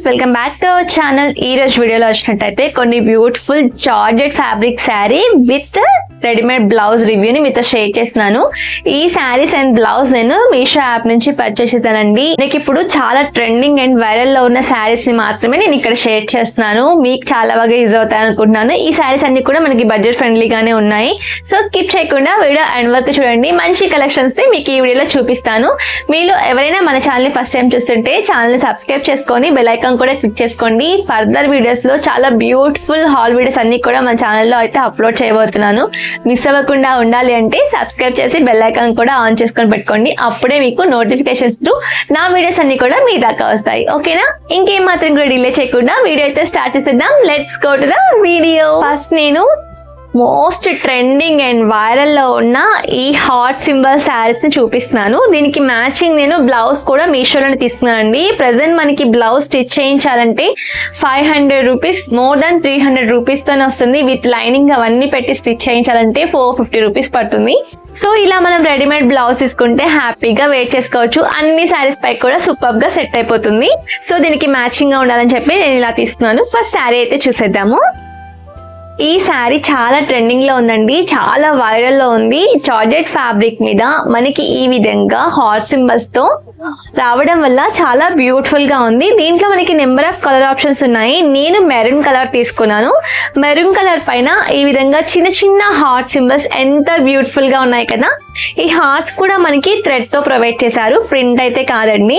Welcome back to our channel. ఈ రోజు వీడియోలో వచ్చినట్టయితే కొన్ని beautiful georgette fabric sari with readymade blouse రివ్యూని మీతో షేర్ చేస్తున్నాను. ఈ శారీస్ అండ్ బ్లౌజ్ నేను మీషో యాప్ నుంచి పర్చేస్ చేశానండి. నాకు ఇప్పుడు చాలా ట్రెండింగ్ అండ్ వైరల్ లో ఉన్న శారీస్ ని మాత్రమే నేను ఇక్కడ షేర్ చేస్తున్నాను. మీకు చాలా బాగా యూజ్ అవుతాయి అనుకుంటున్నాను. ఈ శారీస్ అన్ని కూడా మనకి బడ్జెట్ ఫ్రెండ్లీగానే ఉన్నాయి. సో స్కిప్ చేయకుండా వీడియో ఎండ్ వరకు చూడండి. మంచి కలెక్షన్స్ ని మీకు ఈ వీడియోలో చూపిస్తాను. మీలో ఎవరైనా మన ఛానల్ ని ఫస్ట్ టైం చూస్తుంటే ఛానల్ ని సబ్స్క్రైబ్ చేసుకొని బెల్ ఐకాన్ కూడా క్లిక్ చేసుకోండి. ఫర్దర్ వీడియోస్ లో చాలా బ్యూటిఫుల్ హాల్ వీడియోస్ అన్ని కూడా మన ఛానల్లో అయితే అప్లోడ్ చేయబోతున్నాను. మిస్ అవ్వకుండా ఉండాలి అంటే సబ్స్క్రైబ్ చేసి బెల్ ఐకాన్ కూడా ఆన్ చేసుకొని పెట్టుకోండి. అప్పుడే మీకు నోటిఫికేషన్స్ త్రూ నా వీడియోస్ అన్ని కూడా మీ దాకా వస్తాయి. ఓకేనా? ఇంకేం మాత్రం కూడా డిలే చేయకుండా వీడియో అయితే స్టార్ట్ చేసేద్దాం. Let's go to the video. First నేను మోస్ట్ ట్రెండింగ్ అండ్ వైరల్ లో ఉన్న ఈ హార్ట్ సింబల్ శారీస్ ని చూపిస్తున్నాను. దీనికి మ్యాచింగ్ నేను బ్లౌజ్ కూడా మీషోలోనే తీసుకున్నానండి. ప్రెసెంట్ మనకి బ్లౌజ్ స్టిచ్ చేయించాలంటే 500 రూపీస్, మోర్ దాన్ 300 రూపీస్ తోనే వస్తుంది. విత్ లైనింగ్ అవన్నీ పెట్టి స్టిచ్ చేయించాలంటే 450 రూపీస్ పడుతుంది. సో ఇలా మనం రెడీమేడ్ బ్లౌజ్ తీసుకుంటే హ్యాపీగా వేర్ చేసుకోవచ్చు. అన్ని శారీస్ పై కూడా సూపర్ గా సెట్ అయిపోతుంది. సో దీనికి మ్యాచింగ్ గా ఉండాలని చెప్పి నేను ఇలా తీసుకున్నాను. ఫస్ట్ శారీ అయితే చూసేద్దాము. ఈ శారీ చాలా ట్రెండింగ్ లో ఉందండి, చాలా వైరల్ లో ఉంది. జార్జెట్ ఫ్యాబ్రిక్ మీద మనకి ఈ విధంగా హార్ట్ సింబల్స్ తో రావడం వల్ల చాలా బ్యూటిఫుల్ గా ఉంది. దీంట్లో మనకి నెంబర్ ఆఫ్ కలర్ ఆప్షన్స్ ఉన్నాయి. నేను మెరూన్ కలర్ తీసుకున్నాను. మెరూన్ కలర్ పైన ఈ విధంగా చిన్న చిన్న హార్ట్ సింబల్స్ ఎంత బ్యూటిఫుల్ గా ఉన్నాయి కదా. ఈ హార్ట్స్ కూడా మనకి థ్రెడ్ తో ప్రొవైడ్ చేశారు, ప్రింట్ అయితే కాదండి.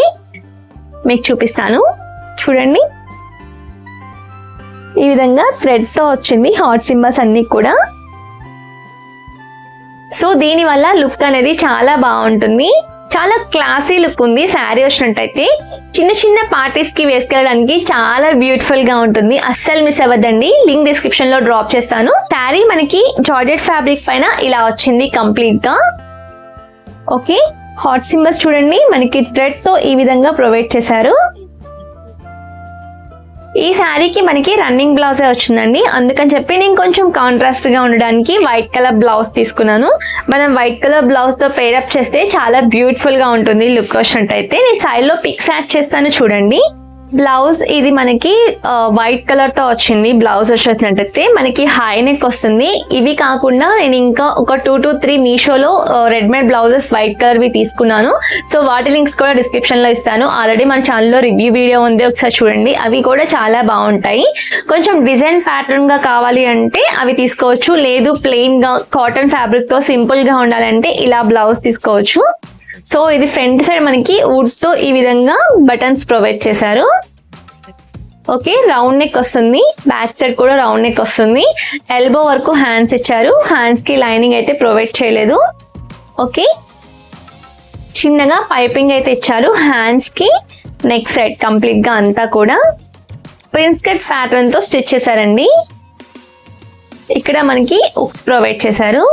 మీకు చూపిస్తాను చూడండి. ఈ విధంగా థ్రెడ్ తో వచ్చింది హార్ట్ సింబల్స్ అన్ని కూడా. సో దీని వల్ల లుక్ అనేది చాలా బాగుంటుంది. చాలా క్లాసీ లుక్ ఉంది. శారీ వచ్చినట్టయితే చిన్న చిన్న పార్టీస్ కి వేసుకెళ్ళడానికి చాలా బ్యూటిఫుల్ గా ఉంటుంది. అస్సలు మిస్ అవ్వద్దండి. లింక్ డిస్క్రిప్షన్ లో డ్రాప్ చేస్తాను. శారీ మనకి జార్జెట్ ఫ్యాబ్రిక్ పైన ఇలా వచ్చింది కంప్లీట్ గా. ఓకే, హార్ట్ సింబల్స్ చూడండి మనకి థ్రెడ్ తో ఈ విధంగా ప్రొవైడ్ చేశారు. ఈ శారీకి మనకి రన్నింగ్ బ్లౌజే వచ్చిందండి. అందుకని చెప్పి నేను కొంచెం కాంట్రాస్ట్ గా ఉండడానికి వైట్ కలర్ బ్లౌజ్ తీసుకున్నాను. మనం వైట్ కలర్ బ్లౌజ్ తో పేరప్ చేస్తే చాలా బ్యూటిఫుల్ గా ఉంటుంది లుక్ వచ్చినట్టయితే. నేను సైడ్ లో పిక్స్ యాడ్ చేస్తాను చూడండి. బ్లౌజ్ ఇది మనకి వైట్ కలర్ తో వచ్చింది. బ్లౌజ్ వచ్చేసినట్టయితే మనకి హై నెక్ వస్తుంది. ఇవి కాకుండా నేను ఇంకా ఒక 2 to 3 మీషోలో రెడీమేడ్ బ్లౌజెస్ వైట్ కలర్ వి తీసుకున్నాను. సో వాటి లింక్స్ కూడా డిస్క్రిప్షన్ లో ఇస్తాను. ఆల్రెడీ మన ఛానల్లో రివ్యూ వీడియో ఉంది, ఒకసారి చూడండి. అవి కూడా చాలా బాగుంటాయి. కొంచెం డిజైన్ ప్యాటర్న్ గా కావాలి అంటే అవి తీసుకోవచ్చు. లేదు ప్లెయిన్ గా కాటన్ ఫ్యాబ్రిక్ తో సింపుల్ గా ఉండాలంటే ఇలా బ్లౌజ్ తీసుకోవచ్చు. సో ఇది ఫ్రంట్ సైడ్ మనకి వుడ్ తో ఈ విధంగా బటన్స్ ప్రొవైడ్ చేశారు. ఓకే, రౌండ్ నెక్ వస్తుంది. బ్యాక్ సైడ్ కూడా రౌండ్ నెక్ వస్తుంది. ఎల్బో వరకు హ్యాండ్స్ ఇచ్చారు. హ్యాండ్స్ కి లైనింగ్ అయితే ప్రొవైడ్ చేయలేదు. ఓకే, చిన్నగా పైపింగ్ అయితే ఇచ్చారు హ్యాండ్స్ కి. నెక్ సైడ్ కంప్లీట్ గా అంతా కూడా ప్రిన్స్ కట్ ప్యాటర్న్ తో స్టిచ్ చేశారండి. ఇక్కడ మనకి ఉక్స్ ప్రొవైడ్ చేశారు.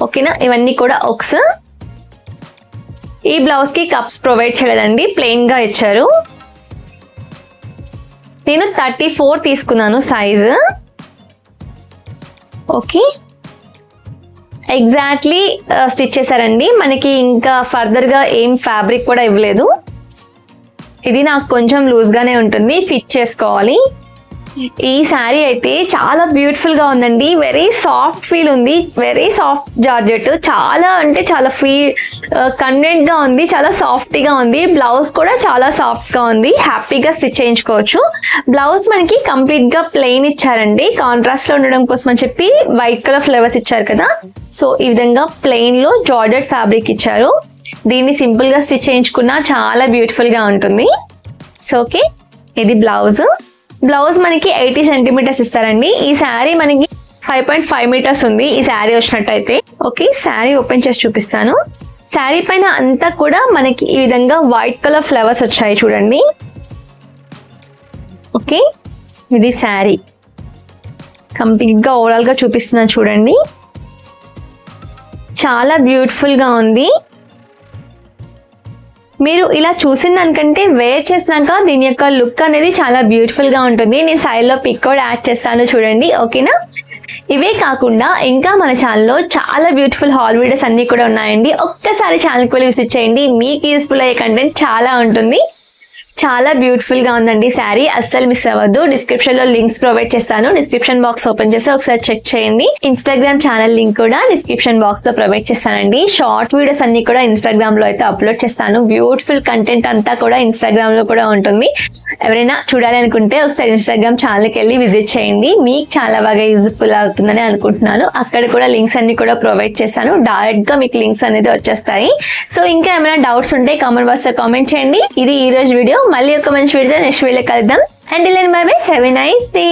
ఓకేనా, ఇవన్నీ కూడా ఉక్స్. ఈ బ్లౌజ్ కి కప్స్ ప్రొవైడ్ చేయలేదండి, ప్లెయిన్ గా ఇచ్చారు. నేను 34 తీసుకున్నాను సైజు. ఓకే, ఎగ్జాక్ట్లీ స్టిచ్ చేశారండి. మనకి ఇంకా ఫర్దర్ గా ఏం ఫ్యాబ్రిక్ కూడా ఇవ్వలేదు. ఇది నాకు కొంచెం లూజ్ గానే ఉంటుంది, ఫిట్ చేసుకోవాలి. ఈ శారీ అయితే చాలా బ్యూటిఫుల్ గా ఉందండి. వెరీ సాఫ్ట్ ఫీల్ ఉంది. Very soft georgette. చాలా అంటే చాలా కన్వెంట్ గా ఉంది. చాలా సాఫ్ట్ గా ఉంది. బ్లౌజ్ కూడా చాలా సాఫ్ట్ గా ఉంది. హ్యాపీగా స్టిచ్ చేయించుకోవచ్చు. బ్లౌజ్ మనకి కంప్లీట్ గా ప్లెయిన్ ఇచ్చారండి. కాంట్రాస్ట్ లో ఉండడం కోసం అని చెప్పి వైట్ కలర్ ఫ్లవర్స్ ఇచ్చారు కదా. సో ఈ విధంగా ప్లెయిన్ లో జార్జెట్ ఫ్యాబ్రిక్ ఇచ్చారు. దీన్ని సింపుల్ గా స్టిచ్ చేయించుకున్నా చాలా బ్యూటిఫుల్ గా ఉంటుంది. సో ఓకే, ఇది బ్లౌజ్. బ్లౌజ్ మనకి 80 సెంటీమీటర్స్ ఇస్తారండి. ఈ శారీ మనకి 5.5 మీటర్స్ ఉంది ఈ శారీ వచ్చినట్టయితే. ఓకే, శారీ ఓపెన్ చేసి చూపిస్తాను. శారీ పైన అంతా కూడా మనకి ఈ విధంగా వైట్ కలర్ ఫ్లవర్స్ వచ్చాయి చూడండి. ఓకే, ఇది శారీ కంప్లీట్ గా ఓవరాల్ గా చూపిస్తున్నాను చూడండి. చాలా బ్యూటిఫుల్ గా ఉంది. మీరు ఇలా చూసిన దానికంటే వేర్ చేసినాక దీని యొక్క లుక్ అనేది చాలా బ్యూటిఫుల్ గా ఉంటుంది. నేను సైడ్ లో పిక్ కూడా యాడ్ చేస్తాను చూడండి. ఓకేనా, ఇవే కాకుండా ఇంకా మన ఛానల్లో చాలా బ్యూటిఫుల్ హాల్ వీడియోస్ అన్ని కూడా ఉన్నాయండి. ఒక్కసారి ఛానల్కి వెళ్ళి విజిట్ చేయండి. మీకు యూస్ఫుల్ అయ్యే కంటెంట్ చాలా ఉంటుంది. చాలా బ్యూటిఫుల్ గా ఉందండి శారీ, అస్సలు మిస్ అవ్వద్దు. డిస్క్రిప్షన్ లో లింక్స్ ప్రొవైడ్ చేస్తాను, డిస్క్రిప్షన్ బాక్స్ ఓపెన్ చేసి ఒకసారి చెక్ చేయండి. ఇన్స్టాగ్రామ్ ఛానల్ లింక్ కూడా డిస్క్రిప్షన్ బాక్స్ లో ప్రొవైడ్ చేస్తానండి. షార్ట్ వీడియోస్ అన్ని కూడా ఇన్స్టాగ్రామ్ లో అయితే అప్లోడ్ చేస్తాను. బ్యూటిఫుల్ కంటెంట్ అంతా కూడా ఇన్స్టాగ్రామ్ లో కూడా ఉంటుంది. ఎవరైనా చూడాలి అనుకుంటే ఒకసారి ఇన్స్టాగ్రామ్ ఛానల్కి వెళ్ళి విజిట్ చేయండి. మీకు చాలా బాగా యూజ్ఫుల్ అవుతుందని అనుకుంటున్నాను. అక్కడ కూడా లింక్స్ అన్ని కూడా ప్రొవైడ్ చేస్తాను. డైరెక్ట్ గా మీకు లింక్స్ అనేది వచ్చేస్తాయి. సో ఇంకా ఏమైనా డౌట్స్ ఉంటే కామెంట్ బాక్స్ లో కామెంట్ చేయండి. ఇది ఈ రోజు వీడియో. మళ్ళీ ఒక మంచి వీడియో నెక్స్ట్ వీడియో కలుద్దాం. And by by, have a nice day.